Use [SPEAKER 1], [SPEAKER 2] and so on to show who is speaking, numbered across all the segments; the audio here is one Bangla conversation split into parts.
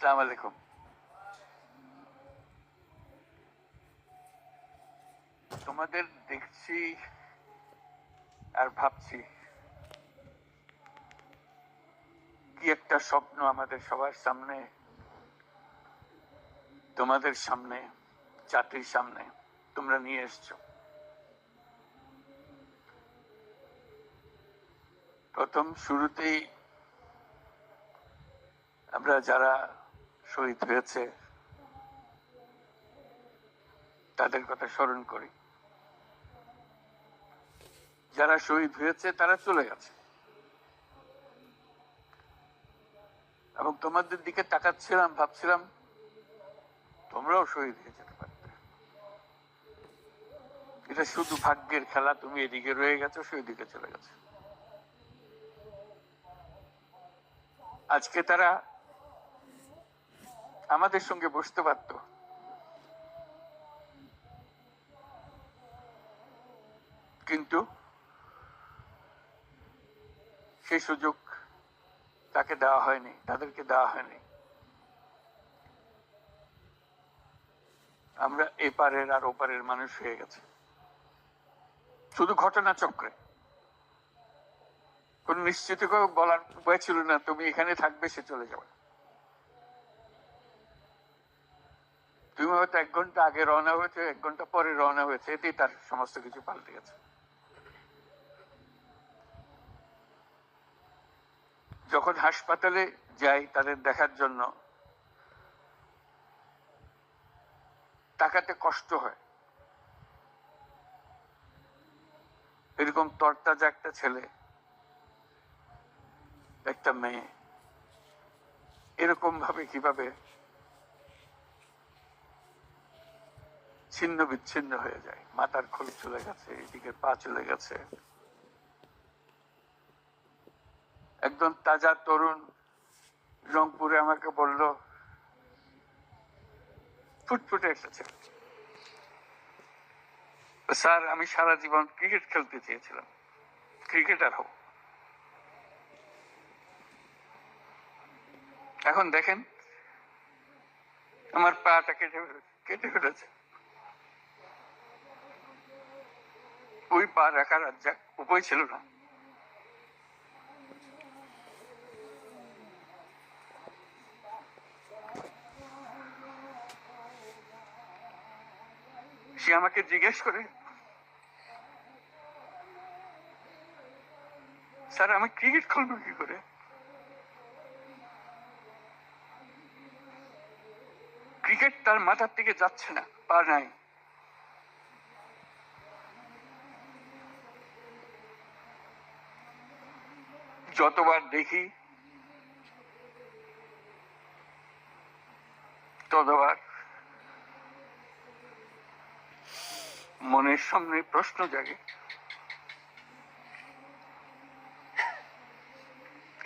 [SPEAKER 1] আসসালামু আলাইকুম। তোমাদের দেখছি আর ভাবছি কি একটা স্বপ্ন আমাদের সবার সামনে, তোমাদের সামনে, জাতির সামনে তোমরা নিয়ে এসছো। প্রথম শুরুতেই আমরা যারা শহীদ হয়েছে তাদের কথা স্মরণ করি। যারা শহীদ হয়েছে তারা চলে গেছে, এবং তোমাদের দিকে তাকাচ্ছিলাম, ভাবছিলাম তোমরাও শহীদ হয়ে যেতে পারতে। এটা শুধু ভাগ্যের খেলা, তুমি এদিকে রয়ে গেছো, সেদিকে চলে গেছো। আজকে তারা আমাদের সঙ্গে বসতে পারত, কিন্তু সেই সুযোগ তাকে দেওয়া হয়নি, তাদেরকে দেওয়া হয়নি। আমরা এপারের আর ওপারের মানুষ হয়ে গেছে। শুধু ঘটনা চক্রে কোন নিশ্চিত বলার উপায় ছিল না তুমি এখানে থাকবে, সে চলে যাবে। তুমি হয়তো 1 ঘন্টা আগে রওনা হয়েছে, 1 ঘন্টা পরে রওনা হয়েছে, এতেই তার সমস্ত কিছু পাল্টে গেছে। যখন হাসপাতালে যাই তাদের দেখার জন্য, তাকাতে কষ্ট হয়। এরকম তরতাজা একটা ছেলে, একটা মেয়ে এরকম ভাবে কিভাবে ছিন্ন বিচ্ছিন্ন হয়ে যায়। মাথার খোল চলে গেছে, এদিকে পা চলে গেছে। একদম তাজা তরুণ রংপুরে আমাকে বলল, ফুটফুটে একটা ছেলে, স্যার আমি সারা জীবন ক্রিকেট খেলতে চেয়েছিলাম, ক্রিকেটার হব। এখন দেখেন আমার পাটা কেটে ফেলেছে। ওই পা রাখার আর উপায় ছিল না। সে আমাকে জিজ্ঞেস করে, স্যার আমি ক্রিকেট খেলবো কি করে? ক্রিকেট তার মাথার থেকে যাচ্ছে না, পা নাই। যতবার দেখি ততবার মনের সামনে প্রশ্ন জাগে,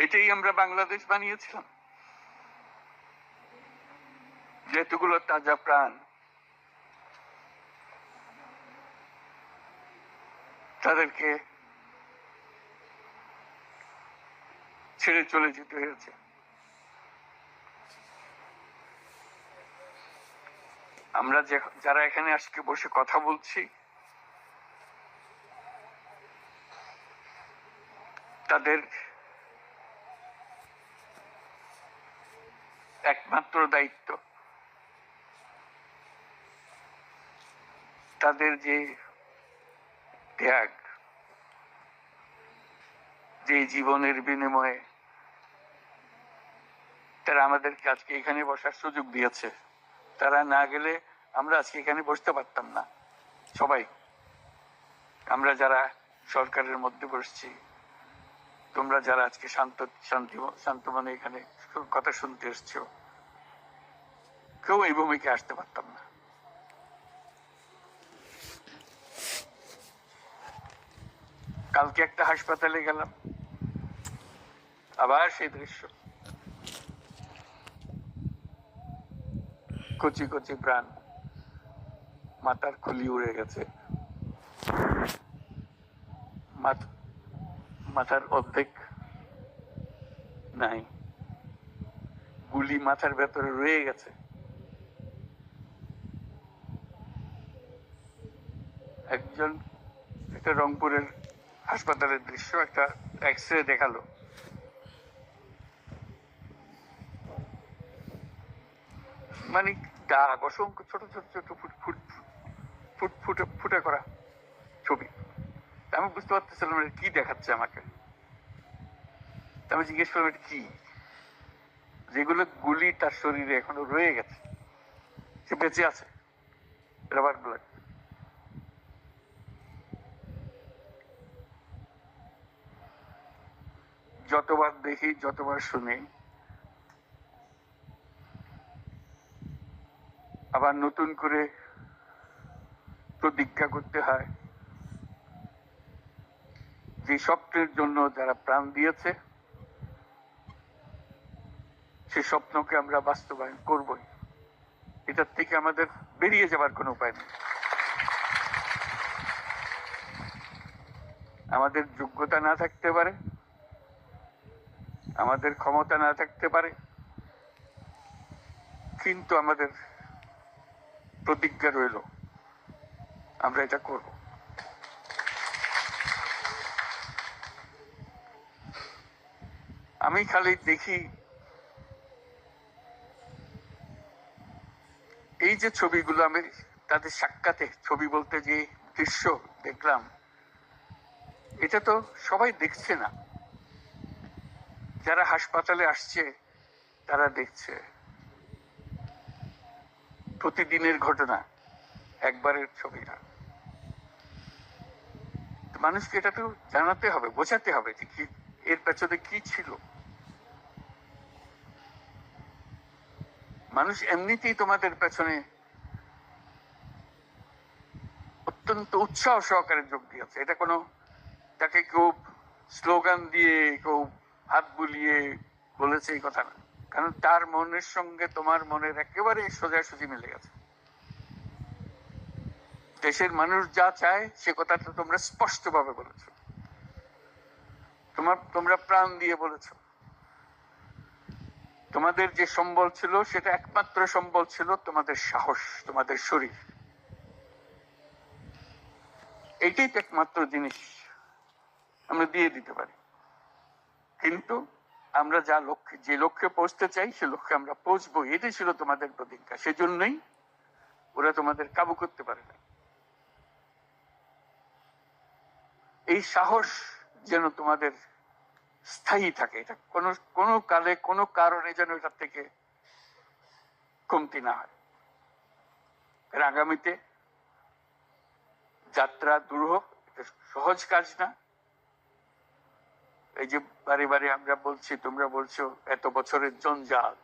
[SPEAKER 1] এটাই আমরা বাংলাদেশ বানিয়েছিলাম? যেতগুলো তাজা প্রাণ তাদেরকে ছেড়ে চলে যেতে হয়েছে। আমরা যারা এখানে আজকে বসে কথা বলছি, তাদের একমাত্র দায়িত্ব তাদের যে ত্যাগ, যে জীবনের বিনিময়ে তারা আমাদেরকে আজকে এখানে বসার সুযোগ দিয়েছে। তারা না গেলে আমরা আজকে এখানে বসতে পারতাম না। সবাই আমরা যারা সরকারের মধ্যে বসছি, তোমরা যারা আজকে শান্ত মনে এখানে কথা শুনতে এসছো, কেউ এই ভূমিকে আসতে পারতাম না। কালকে একটা হাসপাতালে গেলাম, আবার সেই দৃশ্য, কচি কচি প্রাণ, মাথার খুলি উড়ে গেছে, মাথার অর্ধেক নাই, গুলি গুলি মাথার ভেতরে রয়ে গেছে। একজন, একটা রংপুরের হাসপাতালের দৃশ্য, একটা এক্স-রে দেখালো, মানে দাগ, অসংখ্য ছোট ছোট ছোট ফুট ফুট ফুট ফুটে ফুটে করা ছবি। আমি বুঝতে পারতেছিলাম এটা কি দেখাচ্ছে আমাকে। আমি জিজ্ঞেস করলাম এটা কি? যেগুলো গুলি তার শরীরে এখনো রয়ে গেছে, সে বেঁচে আছে, রাবার বুলেট। যতবার দেখি, যতবার শুনি, আবার নতুন করে প্রতিজ্ঞা করতে হয় যে স্বপ্নের জন্য যারা প্রাণ দিয়েছে সে স্বপ্নকে আমরা বাস্তবায়ন করবই। এটার থেকে আমাদের বেরিয়ে যাবার কোনো উপায় নেই। আমাদের যোগ্যতা না থাকতে পারে, আমাদের ক্ষমতা না থাকতে পারে, কিন্তু আমাদের প্রতিজ্ঞা রইল আমরা এটা করব। আমি খালি দেখি এই যে ছবিগুলো, আমি তাদের সাক্ষাতে ছবি বলতে যে দৃশ্য দেখলাম, এটা তো সবাই দেখছে না। যারা হাসপাতালে আসছে তারা দেখছে। প্রতিদিনের ঘটনা, একবারের ছবি না। মানুষকে এটা তো জানাতে হবে, বোঝাতে হবে যে কি এর পেছনে কি ছিল। মানুষ এমনিতেই তোমাদের পেছনে অত্যন্ত উৎসাহ সহকারে যোগ দিয়েছে। এটা কোনো তাকে কেউ স্লোগান দিয়ে, কেউ হাত বুলিয়ে বলেছে এই কথা না, কারণ তার মনের সঙ্গে তোমার মনের একেবারে সোজাসুজি মিলে গেছে। দেশের মানুষ যা চায় সে কথাটা তোমরা স্পষ্টভাবে বলেছ, তোমরা প্রাণ দিয়ে বলেছ। তোমাদের যে সম্বল ছিল সেটা একমাত্র সম্বল ছিল তোমাদের সাহস, তোমাদের শরীর। এইটাই তো একমাত্র জিনিস আমরা দিয়ে দিতে পারি। কিন্তু আমরা যে লক্ষ্যে পৌঁছতে চাই সে লক্ষ্যে আমরা পৌঁছবো, এটাই ছিল তোমাদের প্রতিজ্ঞা। সেজন্যই ওরা তোমাদের কাবু করতে পারে না। এই সাহস যেন তোমাদের স্থায়ী থাকে, এটা কোনো কালে কোনো কারণে যেন এটার থেকে কমতি না হয়। এর আগামীতে যাত্রা দুরূহ, এটা সহজ কাজ না। এই যে বারে বারে আমরা বলছি, তোমরা বলছো এত বছরের জঞ্জাল,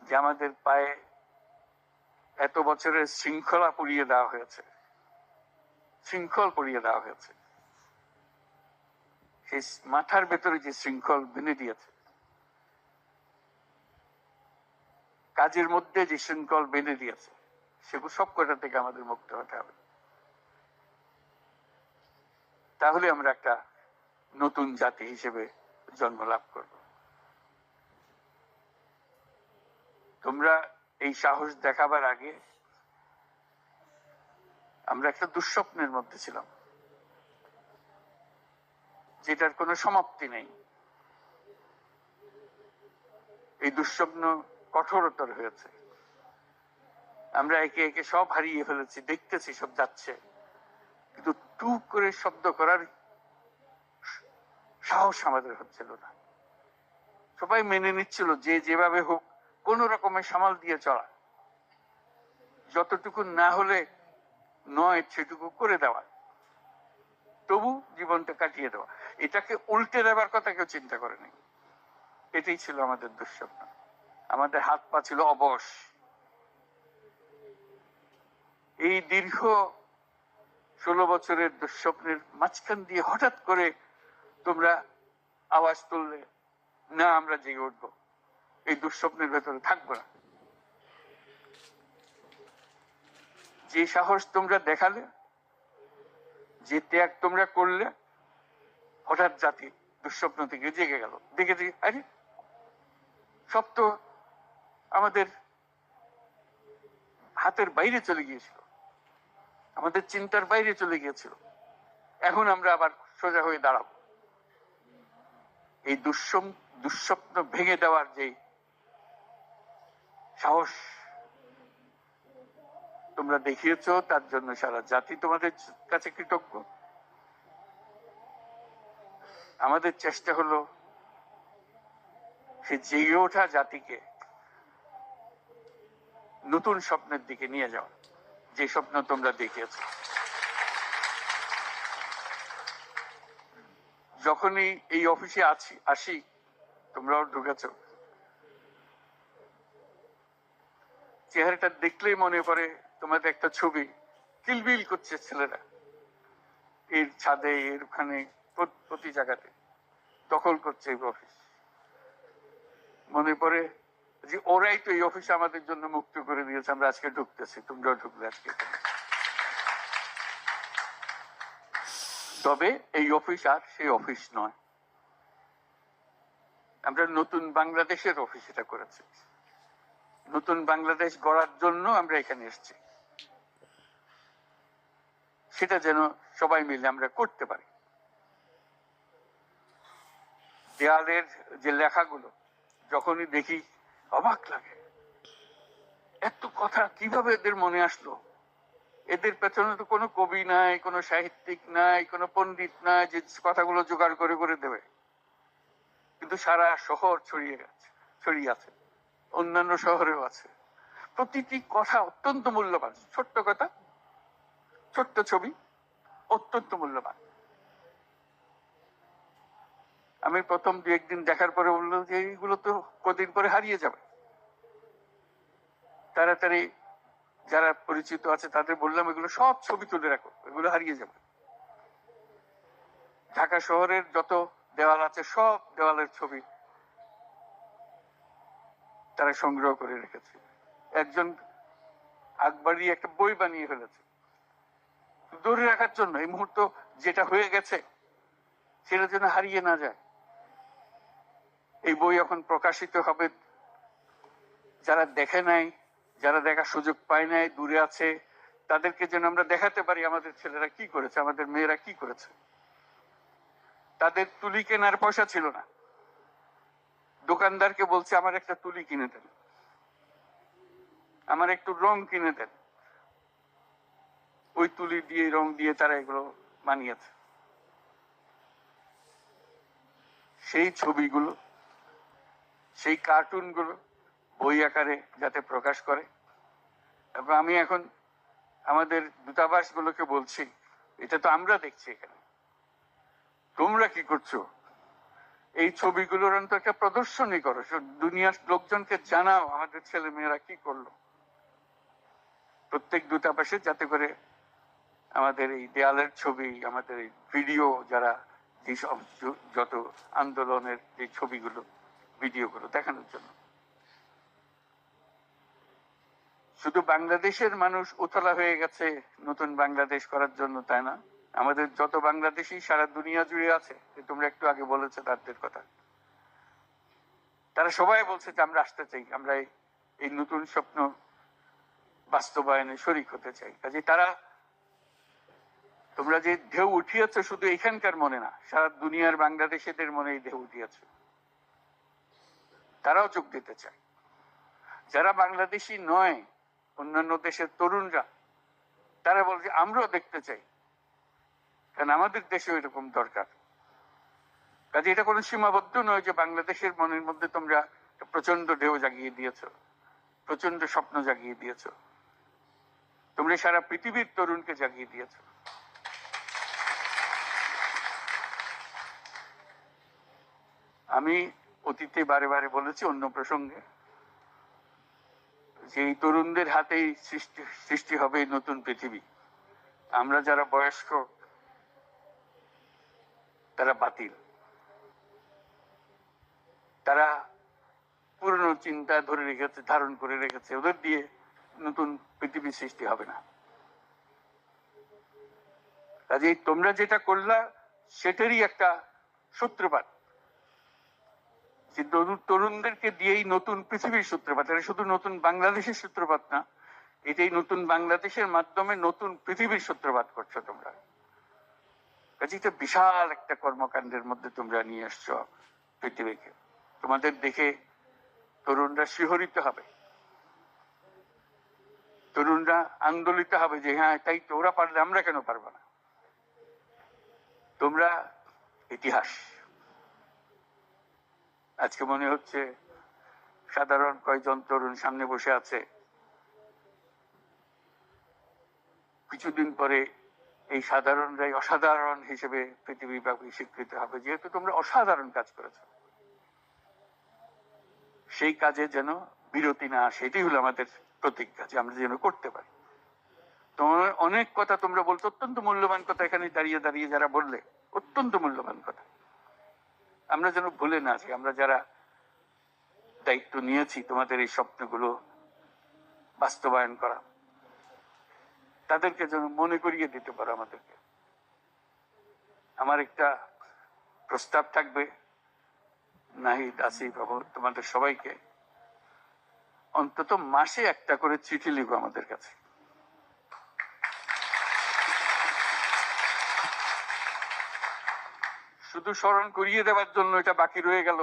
[SPEAKER 1] যে আমাদের পায়ে এত বছরের শৃঙ্খলা পরিয়ে দেওয়া হয়েছে, শৃঙ্খল পরিয়ে দেওয়া হয়েছে, সেই মাথার ভেতরে যে শৃঙ্খল বেঁধে দিয়েছে, কাজের মধ্যে যে শৃঙ্খল বেঁধে দিয়েছে, সেগুলো সব কটা থেকে আমাদের মুক্ত হতে হবে। তাহলে আমরা একটা নতুন জাতি হিসেবে জন্ম লাভ করব। তোমরা এই সাহস দেখাবার আগে আমরা একটা দুঃস্বপ্নের মধ্যে ছিলাম, যেটার কোনো সমাপ্তি নেই। এই দুঃস্বপ্ন কঠোরতর হয়েছে। আমরা একে একে সব হারিয়ে ফেলেছি, দেখতেছি সব যাচ্ছে, কিন্তু টুক করে শব্দ করার সাহস আমাদের হচ্ছিল না। সবাই মেনে নিচ্ছিল যে যেভাবে হোক কোন রকমের সামাল দিয়ে চলা, যতটুকু না হলে নয় সেটুকু করে দেওয়া, তবু জীবনটা কাটিয়ে দেওয়া। এটাকে উল্টে দেওয়ার কথা কেউ চিন্তা করেনি। এটাই ছিল আমাদের দুঃস্বপ্ন। আমাদের হাত পা ছিল অবশ। এই দীর্ঘ 16 বছরের দুঃস্বপ্নের মাঝখান দিয়ে হঠাৎ করে তোমরা আওয়াজ তুললে, না আমরা জেগে উঠবো, এই দুঃস্বপ্নের ভেতরে থাকবো না। যে সাহস তোমরা দেখালে, যে ত্যাগ তোমরা করলে, হঠাৎ জাতি দুঃস্বপ্ন থেকে জেগে গেল। দেখে আরে সব তো আমাদের হাতের বাইরে চলে গিয়েছিল, আমাদের চিন্তার বাইরে চলে গিয়েছিল। এখন আমরা আবার সোজা হয়ে দাঁড়াবো। এই দুঃস্বপ্ন ভেঙে দেওয়ার যে সাহস তোমরা দেখিয়েছ, তার জন্য সারা জাতি তোমাদের কাছে কৃতজ্ঞ। আমাদের চেষ্টা হলো সে জেগে ওঠা জাতিকে নতুন স্বপ্নের দিকে নিয়ে যাওয়া, যে স্বপ্ন তোমরা দেখিয়েছ। যখনই এই অফিসে আসি, তোমরাও ঢুকেছ, চেহারাটা দেখলেই মনে পড়ে তোমাদের একটা ছবি, কিলবিল করছে ছেলেরা এর ছাদে, এর ওখানে, প্রতি জায়গাতে দখল করছে এই অফিস। মনে পড়ে যে ওরাই তো এই অফিস আমাদের জন্য মুক্ত করে দিয়েছে, আমরা আজকে ঢুকতেছি, তোমরাও ঢুকলে আজকে। তবে এই অফিস আর সেই অফিস নয়, আমরা নতুন বাংলাদেশের অফিস এটা করেছি। নতুন বাংলাদেশ গড়ার জন্য আমরা এখানে এসেছি, সেটা যেন সবাই মিলে আমরা করতে পারি। দেয়ালের যে লেখাগুলো যখনই দেখি অবাক লাগে, এত কথা কিভাবে এদের মনে আসলো। এদের পেছনে তো কোনো কবি নাই, কোনো সাহিত্যিক নাই, কোনো পণ্ডিত নাই যে কথাগুলো জোগাড় করে করে দেবে। কিন্তু সারা শহর ছড়িয়ে আছে, অন্যান্য শহরেও আছে। প্রতিটি কথা অত্যন্ত মূল্যবান, ছোট্ট কথা, ছোট্ট ছবি, অত্যন্ত মূল্যবান। আমি প্রথম দু একদিন দেখার পরে বললো যে এইগুলো তো কদিন পরে হারিয়ে যাবে। তাড়াতাড়ি যারা পরিচিত আছে তাদের বললাম এগুলো সব ছবি তুলে রাখো, এগুলো হারিয়ে যাবে। ঢাকা শহরের যত দেওয়াল আছে সব দেওয়ালের ছবি তারা সংগ্রহ করে রেখেছে। একজন আকবরী একটা বই বানিয়ে ফেলেছে ধরে রাখার জন্য, এই মুহূর্ত যেটা হয়ে গেছে সেটা যেন হারিয়ে না যায়। এই বই এখন প্রকাশিত হবে, যারা দেখে নাই, যারা দেখার সুযোগ পায় নাই, দূরে আছে, তাদেরকে যেন আমরা দেখাতে পারি আমাদের ছেলেরা কি করেছে, আমাদের মেয়েরা কি করেছে। তাদের তুলি কেনার পয়সা ছিল না, দোকানদারকে বলছে আমার একটা তুলি কিনে দেন, আমার একটু রং কিনে দেন। ওই তুলি দিয়ে, রং দিয়ে তারা এগুলো বানিয়েছে। সেই ছবিগুলো, সেই কার্টুনগুলো বই আকারে যাতে প্রকাশ করে। এবং আমি এখন আমাদের দূতাবাসগুলোকে বলছি, এটা তো আমরা দেখছি এখানে, তোমরা কি করছো, এই ছবিগুলোর অন্তত একটা প্রদর্শনী করো, দুনিয়ার লোকজনকে জানাও আমাদের ছেলে মেয়েরা কি করলো প্রত্যেক দূতাবাসে, যাতে করে আমাদের এই দেয়ালের ছবি, আমাদের এই ভিডিও, যারা যেসব যত আন্দোলনের যে ছবিগুলো, ভিডিওগুলো দেখানোর জন্য। শুধু বাংলাদেশের মানুষ উতলা হয়ে গেছে নতুন বাংলাদেশ করার জন্য, তাই না? আমাদের যত বাংলাদেশি সারা দুনিয়া জুড়ে আছে, তোমরা একটু আগে বলেছো তাদের কথা, তারা সবাই বলছে যে আমরা আসতে চাই, আমরা এই নতুন স্বপ্ন বাস্তবায়নে শরিক হতে চাই। কাজে তারা, তোমরা যে ঢেউ উঠিয়েছ শুধু এখানকার মনে না, সারা দুনিয়ার বাংলাদেশিদের মনে এই ঢেউ উঠিয়েছ, তারাও যোগ দিতে চায়। যারা বাংলাদেশি নয়, অন্যান্য দেশের তরুণরা, তারা বলছে আমরাও দেখতে চাই, কারণ আমাদের দেশেও এরকম দরকার। কাজে এটা কোনো সীমাবদ্ধ নয় যে বাংলাদেশের মনের মধ্যে তোমরা প্রচন্ড ঢেউ জাগিয়ে দিয়েছ, প্রচন্ড স্বপ্ন জাগিয়ে দিয়েছ, তোমরা সারা পৃথিবীর তরুণকে জাগিয়ে দিয়েছ। আমি অতীতে বারে বারে বলেছি অন্য প্রসঙ্গে যে এই তরুণদের হাতেই সৃষ্টি হবে এই নতুন পৃথিবী। আমরা যারা বয়স্ক তারা বাতিল, তারা পুরনো চিন্তা ধরে রেখেছে, ধারণ করে রেখেছে, ওদের দিয়ে নতুন পৃথিবী সৃষ্টি হবে না। কাজেই তোমরা যেটা করলা সেটারই একটা সূত্রপাত, যে তরুণদেরকে দিয়েই নতুন পৃথিবীর সূত্রপাত। এটা শুধু নতুন বাংলাদেশের সূত্রপাত না, এটাই নতুন বাংলাদেশের মাধ্যমে নতুন পৃথিবীর সূত্রপাত করছো তোমরা। কাজে এটা বিশাল একটা কর্মকাণ্ডের মধ্যে তোমরা নিয়ে আসছো পৃথিবীকে। তোমাদের দেখে তরুণরা শিহরিত হবে, তরুণরা আন্দোলিত হবে যে হ্যাঁ তাই তো, ওরা পারলে আমরা কেন পারবো না। তোমরা ইতিহাস। আজকে মনে হচ্ছে সাধারণ কয়েকজন তরুণ সামনে বসে আছে, কিছুদিন পরে এই সাধারণরাই অসাধারণ হিসেবে পৃথিবীব্যাপী স্বীকৃত হবে, যেহেতু তোমরা অসাধারণ কাজ করেছো। সেই কাজে যেন বিরতি না আসে, এটাই হলো আমাদের প্রতিজ্ঞা, যে আমরা যেন করতে পারি। তোমার অনেক কথা তোমরা বলছো, অত্যন্ত মূল্যবান কথা, এখানে দাঁড়িয়ে দাঁড়িয়ে যারা বললে অত্যন্ত মূল্যবান কথা। আমরা যেন ভুলে না যাই, আমরা যারা দায়িত্ব নিয়েছি তোমাদের এই স্বপ্নগুলো বাস্তবায়ন করা, তাদেরকে যেন মনে করিয়ে দিতে পারো আমাদেরকে। আমার একটা প্রস্তাব থাকবে, নাহিদ, আসিফ, তোমাদের সবাইকে, অন্তত মাসে একটা করে চিঠি লিখো আমাদের কাছে। শুধু স্মরণ করিয়ে দেওয়ার জন্য এটা বাকি রয়ে গেল,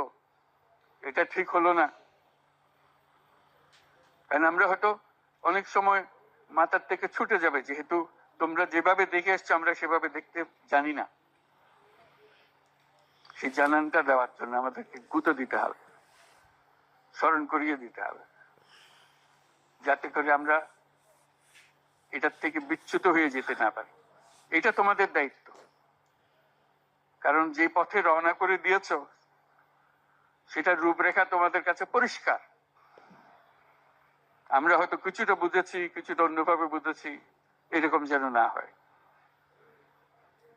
[SPEAKER 1] এটা ঠিক হলো না। কারণ আমরা হয়তো অনেক সময় মাথার থেকে ছুটে যাবে, যেহেতু তোমরা যেভাবে দেখে এসছো আমরা সেভাবে দেখতে জানি না। সেই জানানটা দেওয়ার জন্য আমাদেরকে গুঁতো দিতে হবে, স্মরণ করিয়ে দিতে হবে, যাতে করে আমরা এটার থেকে বিচ্যুত হয়ে যেতে না পারি। এটা তোমাদের দায়িত্ব, কারণ যে পথে রওনা করে দিয়েছ সেটার রূপরেখা তোমাদের কাছে পরিষ্কার। আমরা হয়তো কিছুটা বুঝেছি, কিছুটা অন্যভাবে বুঝেছি, এরকম যেন না হয়।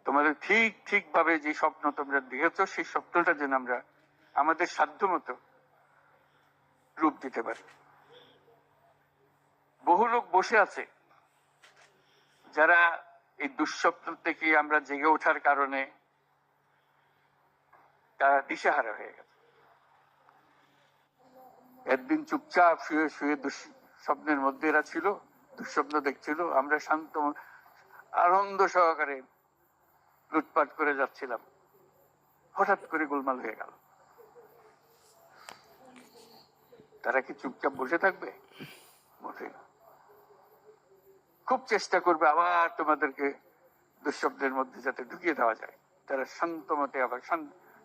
[SPEAKER 1] তোমাদের ঠিকভাবে যে স্বপ্ন তোমরা দেখেছ, সেই স্বপ্নটা যেন আমরা আমাদের সাধ্য মতো রূপ দিতে পারি। বহু লোক বসে আছে যারা এই দুঃস্বপ্ন থেকে আমরা জেগে ওঠার কারণে তারা দিশেহারা হয়ে গেছে। একদিন চুপচাপ শুয়ে শুয়ে স্বপ্নের মধ্যে এরা ছিল, দুঃস্বপ্ন দেখছিল, আমরা শান্ত আনন্দ সহকারে লুটপাট করে যাচ্ছিলাম, হঠাৎ করে গোলমাল হয়ে গেল। তারা কি চুপচাপ বসে থাকবে? মোটেই না। খুব চেষ্টা করবে আবার তোমাদেরকে দুঃস্বপ্নের মধ্যে যাতে ঢুকিয়ে দেওয়া যায়, তারা শান্ত মতে আবার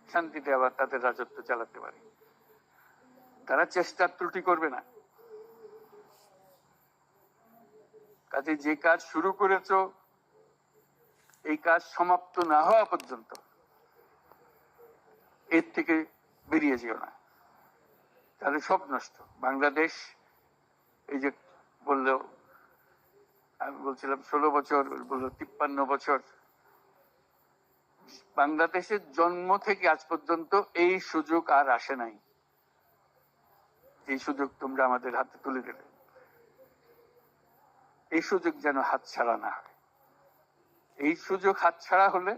[SPEAKER 1] শান্তিতে আবার তাদের রাজত্ব চালাতে পারে। তারা চেষ্টার ত্রুটি করবে না। কাজে যে কাজ শুরু করেছ, এই কাজ সমাপ্ত না হওয়া পর্যন্ত এর থেকে বেরিয়ে যেও না, তাহলে সব নষ্ট। বাংলাদেশ, এই যে বললো, আমি বলছিলাম 16 বছর, বললো 53 বছর। বাংলাদেশের জন্ম থেকে আজ পর্যন্ত এই সুযোগ আর আসে নাই। এই সুযোগ তোমরা আমাদের হাতে তুলে দেবে, এই সুযোগ যেন হাতছাড়া না হয়। এই সুযোগ হাতছাড়া হলে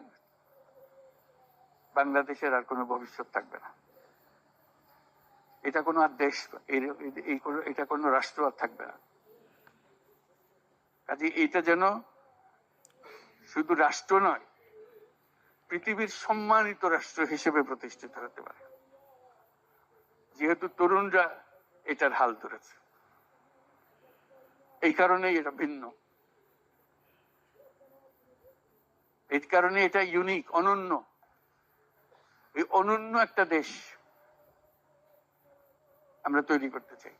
[SPEAKER 1] বাংলাদেশের আর কোনো ভবিষ্যৎ থাকবে না। এটা কোনো আর দেশ, এটা কোনো রাষ্ট্র আর থাকবে না। কাজে এটা যেন শুধু রাষ্ট্র নয়, পৃথিবীর সম্মানিত রাষ্ট্র হিসেবে প্রতিষ্ঠিত হতে পারে, যেহেতু তরুণরা এটার হাল ধরেছে। এই কারণেই এটা ভিন্ন, এই কারণে এটা ইউনিক, অনন্য। এই অনন্য একটা দেশ আমরা তৈরি করতে চাই।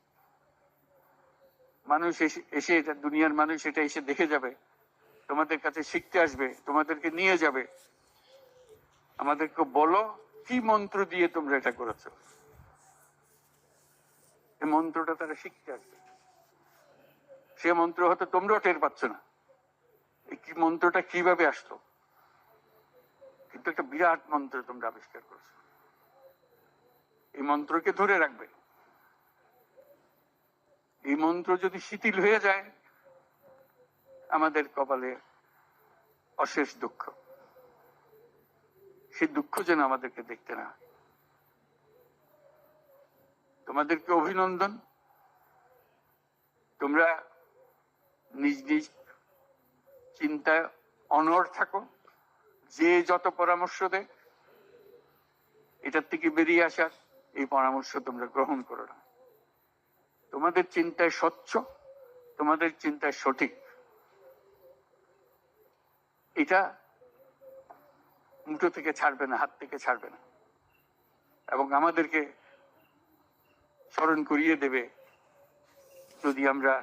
[SPEAKER 1] মানুষ এসে এটা, দুনিয়ার মানুষ এটা এসে দেখে যাবে, তোমাদের কাছে শিখতে আসবে, তোমাদেরকে নিয়ে যাবে, আমাদেরকে বলো কি মন্ত্র দিয়ে তোমরা এটা করেছো। এই মন্ত্রটা তারা শিখতে আসবে। সে মন্ত্র হয়তো তোমরাও টের পাচ্ছ না, এই মন্ত্রটা কিভাবে আসলো, কিন্তু একটা বিরাট মন্ত্র তোমরা আবিষ্কার করেছো। এই মন্ত্রকে ধরে রাখবে। এই মন্ত্র যদি শিথিল হয়ে যায়, আমাদের কপালে অশেষ দুঃখ। সেই দুঃখ যেন আমাদেরকে দেখতে না। তোমাদেরকে অভিনন্দন। তোমরা নিজ নিজ চিন্তায় অনড় থাকো। যে যত পরামর্শ দেয় এটার থেকে বেরিয়ে আসার, এই পরামর্শ তোমরা গ্রহণ করো না। তোমাদের চিন্তায় স্বচ্ছ, তোমাদের চিন্তায় সঠিক, এটা মুঠো থেকে ছাড়বে না, হাত থেকে ছাড়বে না, এবং আমাদেরকে স্মরণ করিয়ে দেবে যদি আমরা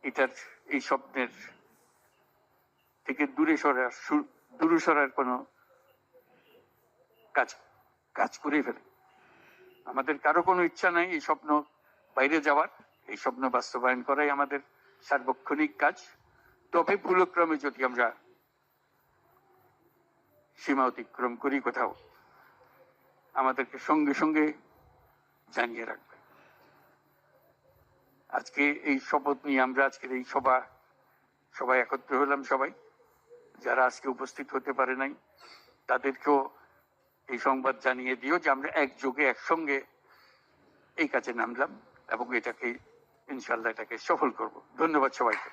[SPEAKER 1] এটার, এই স্বপ্নের থেকে দূরে সরার কোনো কাজ করে ফেলে। আমাদের কারো কোনো ইচ্ছা নাই এই স্বপ্ন বাইরে যাওয়ার, এই স্বপ্ন বাস্তবায়ন করাই আমাদের সার্বক্ষণিক কাজ। তবে ভুলক্রমে যদি আমরা সীমা অতিক্রম করি কোথাও, আমাদেরকে সঙ্গে সঙ্গে জানিয়ে রাখবে। আজকে এই শপথ নিয়ে আমরা আজকের এই সবাই একত্র হলাম। সবাই যারা আজকে উপস্থিত হতে পারে নাই তাদেরকেও এই সংবাদ জানিয়ে দিও যে আমরা একযোগে একসঙ্গে এই কাজে নামলাম এবং এটাকে ইনশাল্লাহ এটাকে সফল করব। ধন্যবাদ সবাইকে।